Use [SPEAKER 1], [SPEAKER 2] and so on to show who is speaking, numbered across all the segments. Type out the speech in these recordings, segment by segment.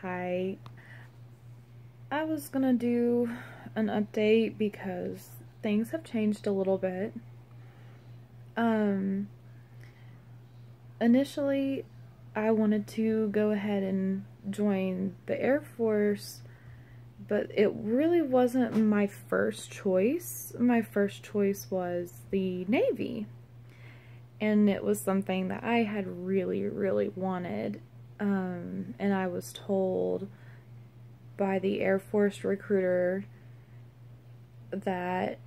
[SPEAKER 1] Hi. I was gonna do an update because things have changed a little bit. Um, Initially, I wanted to go ahead and join the Air Force, but it really wasn't my first choice. My first choice was the Navy, and it was something that I had really wanted. And I was told by the Air Force recruiter that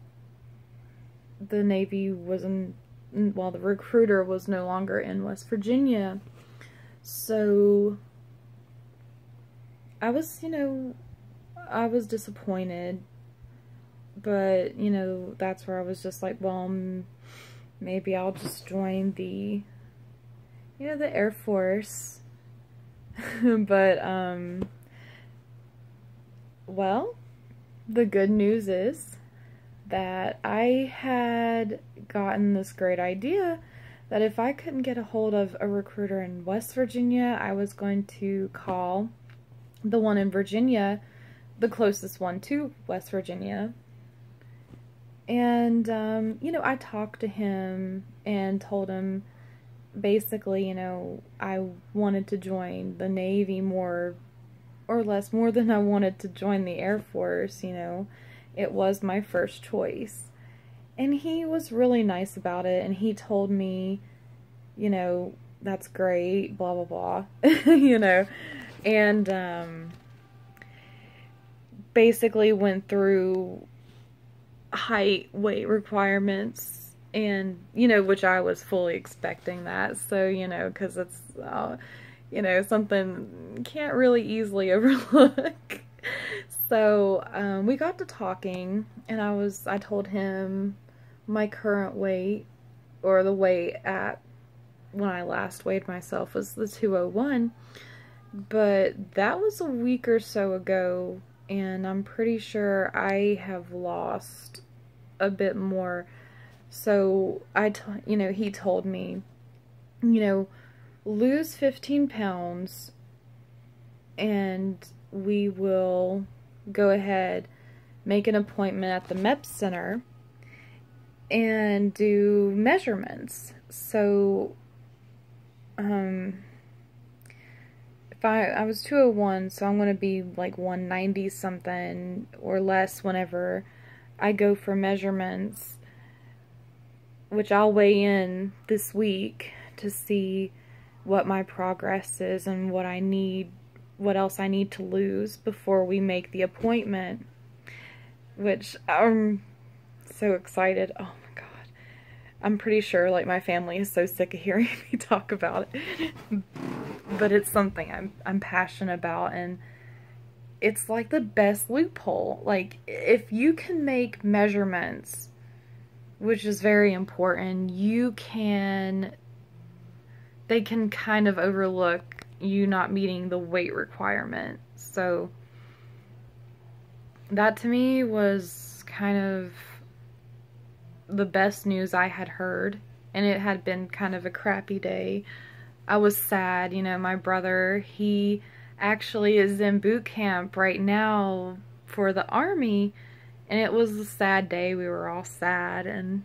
[SPEAKER 1] the Navy wasn't, well, the recruiter was no longer in West Virginia. So I was, I was disappointed, but, that's where I was just like, well, maybe I'll just join the Air Force. But, well, the good news is that I had gotten this great idea that if I couldn't get a hold of a recruiter in West Virginia, I was going to call the one in Virginia, the closest one to West Virginia. And, I talked to him and told him basically, I wanted to join the Navy more or less, more than I wanted to join the Air Force, It was my first choice. And he was really nice about it, and he told me, that's great, blah, blah, blah, and basically went through height, weight requirements, and, which I was fully expecting that, so, because it's, something can't really easily overlook. So, we got to talking, and I told him my current weight, or the weight at when I last weighed myself was the 201, but that was a week or so ago, and I'm pretty sure I have lost a bit more. So, he told me, lose 15 pounds, and we will go ahead, make an appointment at the MEPS Center, and do measurements. So, if I was 201, so I'm going to be like 190 something or less whenever I go for measurements, which I'll weigh in this week to see what my progress is and what else I need to lose before we make the appointment, which I'm so excited. Oh my God. I'm pretty sure like my family is so sick of hearing me talk about it. But it's something I'm passionate about, and it's like the best loophole. Like, if you can make measurements, which is very important, they can kind of overlook you not meeting the weight requirement. So that to me was kind of the best news I had heard, and it had been kind of a crappy day. I was sad, my brother, he actually is in boot camp right now for the Army, and it was a sad day. We were all sad, and,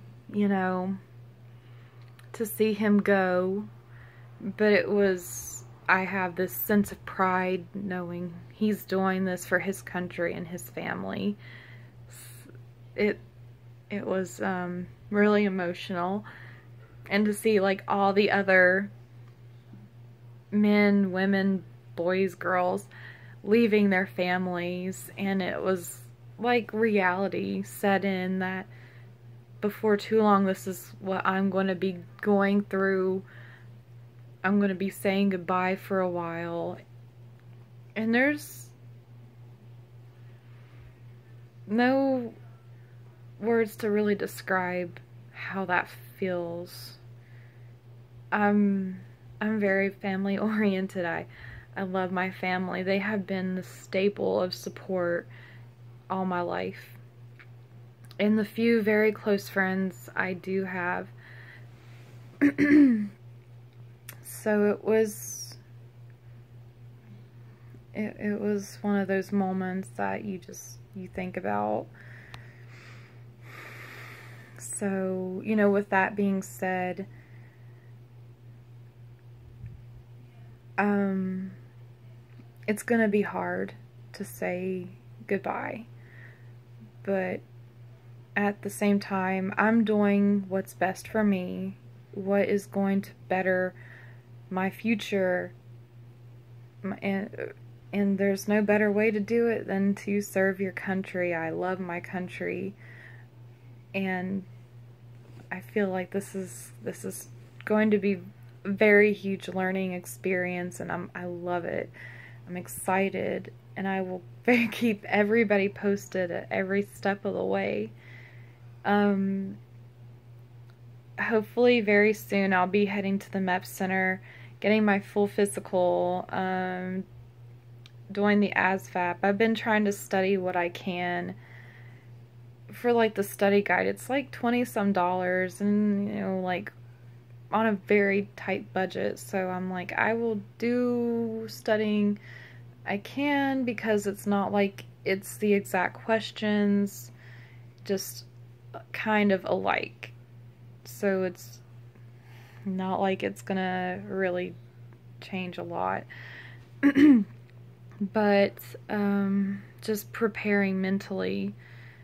[SPEAKER 1] to see him go, but I have this sense of pride knowing he's doing this for his country and his family. It was really emotional, and to see like all the other men, women, boys, girls leaving their families, and it was like reality set in that before too long this is what I'm going to be going through. I'm going to be saying goodbye for a while, and there's no words to really describe how that feels. I'm very family oriented. I love my family. They have been the staple of support all my life. And the few very close friends I do have. So it was it was one of those moments that you think about. So, you know, with that being said, it's gonna be hard to say goodbye, but at the same time, I'm doing what's best for me, what is going to better my future, and there's no better way to do it than to serve your country. I love my country, and I feel like this is going to be a very huge learning experience, and I love it. I'm excited, and I will keep everybody posted at every step of the way. Hopefully very soon I'll be heading to the MEP Center, getting my full physical, doing the ASVAB. I've been trying to study what I can for like the study guide. It's like $20-some, and you know, like on a very tight budget, so I'm like, I will do studying I can, because it's not like it's the exact questions, just kind of alike, so it's not like it's gonna really change a lot. But just preparing mentally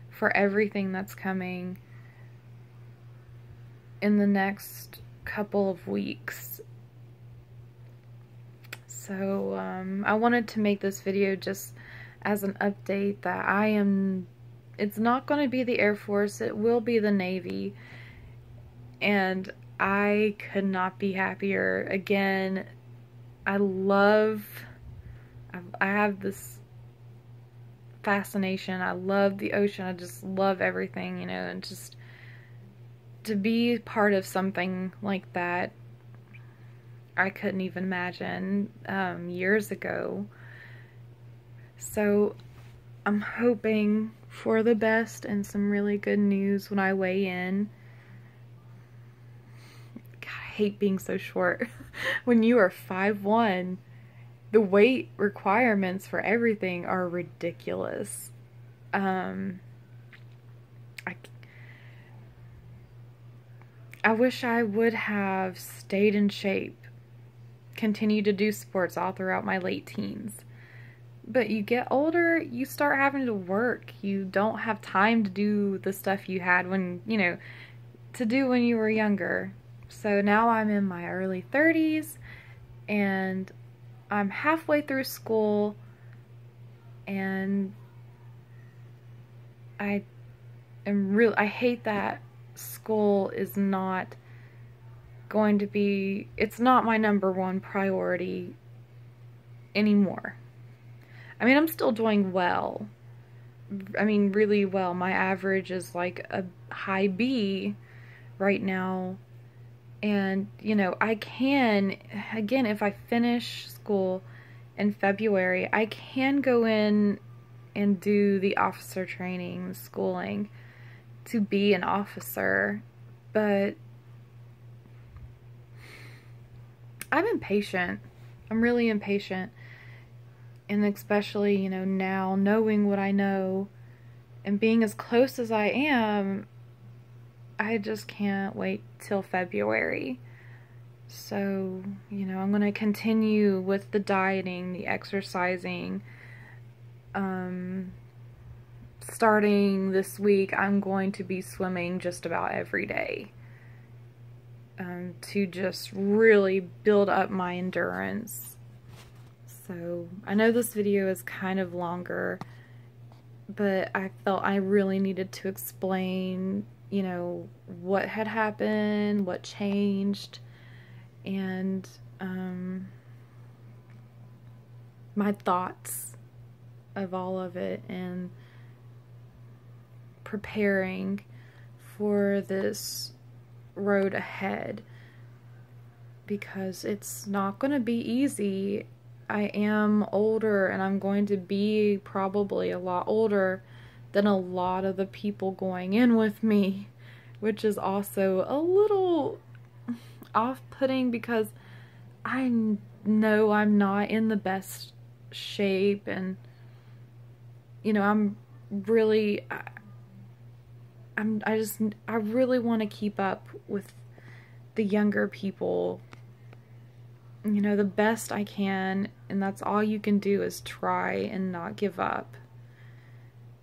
[SPEAKER 1] for everything that's coming in the next couple of weeks. So I wanted to make this video just as an update that it's not going to be the Air Force, it will be the Navy, and I could not be happier. Again, I have this fascination. I love the ocean. I just love everything, you know, and just to be part of something like that, I couldn't even imagine years ago. So I'm hoping for the best and some really good news when I weigh in. God, I hate being so short. When you are 5'1", the weight requirements for everything are ridiculous. I wish I would have stayed in shape, continued to do sports all throughout my late teens. But you get older, you start having to work. You don't have time to do the stuff you had when, you know, to do when you were younger. So now I'm in my early 30s, and I'm halfway through school, and I hate that school is not going to be, it's not my #1 priority anymore. I mean, I'm still doing well. I mean, really well. My average is like a high B right now. And, you know, I can, again, if I finish school in February, I can go in and do the officer training, schooling to be an officer. But I'm impatient. I'm really impatient. And especially, you know, now knowing what I know and being as close as I am, I just can't wait till February. So, you know, I'm going to continue with the dieting, the exercising. Starting this week, I'm going to be swimming just about every day. To just really build up my endurance. So, I know this video is kind of longer, but I felt I really needed to explain, you know, what had happened, what changed, and my thoughts of all of it, and preparing for this road ahead, because it's not going to be easy. I am older, and I'm going to be probably a lot older than a lot of the people going in with me, which is also a little off-putting because I know I'm not in the best shape, and you know, I'm really I really want to keep up with the younger people, you know, the best I can, and that's all you can do is try and not give up.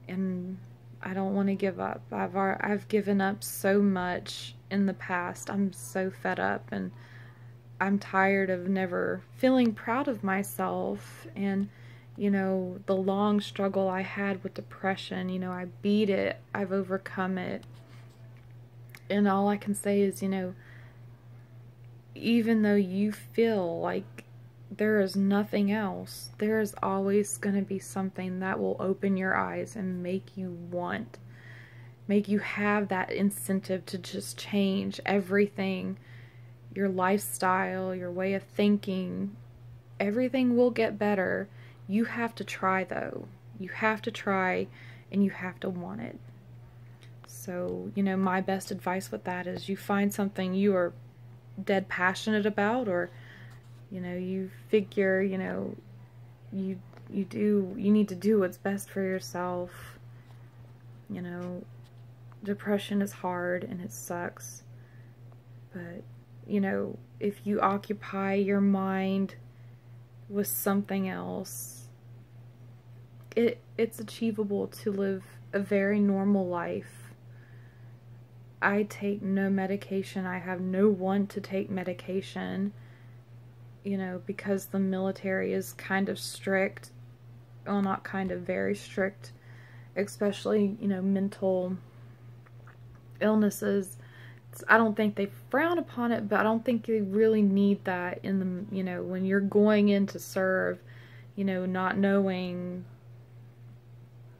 [SPEAKER 1] And I don't want to give up. I've given up so much in the past. I'm so fed up, and I'm tired of never feeling proud of myself. And you know, the long struggle I had with depression, you know, I beat it, I've overcome it. And all I can say is, you know, even though you feel like there is nothing else, there is always going to be something that will open your eyes and make you have that incentive to just change everything. Your lifestyle, your way of thinking, everything will get better. You have to try, though. You have to try, and you have to want it. So, you know, my best advice with that is you find something you are dead passionate about, or, you know, you figure, you know, you need to do what's best for yourself. You know, depression is hard and it sucks. But, you know, if you occupy your mind with something else, it's achievable to live a very normal life. I take no medication. I have no want to take medication, you know, because the military is kind of strict. Well, not kind of, very strict, especially, you know, mental illnesses. I don't think they frown upon it, but I don't think they really need that in the, you know, when you're going in to serve, you know, not knowing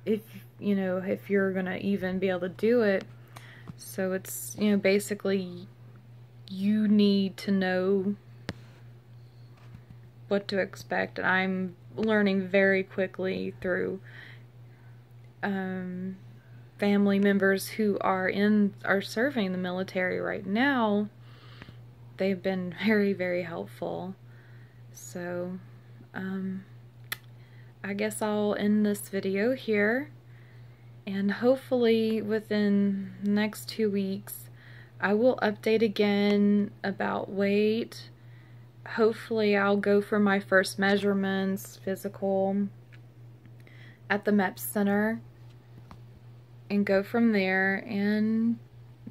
[SPEAKER 1] if, you know, if you're gonna even be able to do it. So it's, you know, basically you need to know what to expect. And I'm learning very quickly through family members who are serving the military right now. They've been very, very helpful. So I guess I'll end this video here, and hopefully within the next 2 weeks I will update again about weight. Hopefully I'll go for my first measurements, physical, at the MEPS Center, and go from there and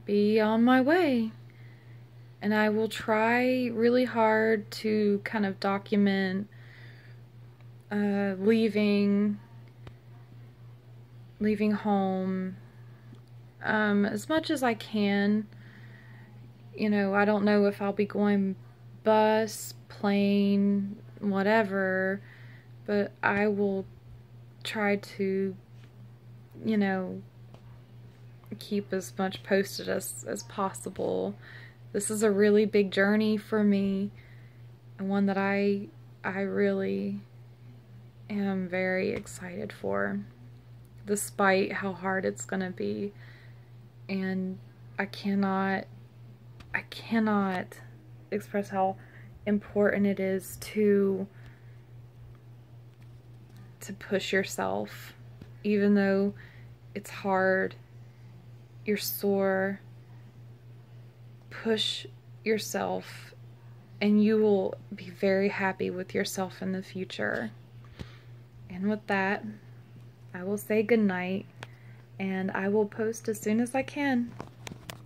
[SPEAKER 1] be on my way. And I will try really hard to kind of document leaving home as much as I can. You know, I don't know if I'll be going bus, plane, whatever, but I will try to, you know, keep as much posted as possible. This is a really big journey for me, and one that I really am very excited for, despite how hard it's gonna be. And I cannot express how important it is to push yourself, even though it's hard, you're sore. Push yourself, and you will be very happy with yourself in the future. And with that, I will say good night, and I will post as soon as I can.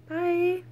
[SPEAKER 1] Bye!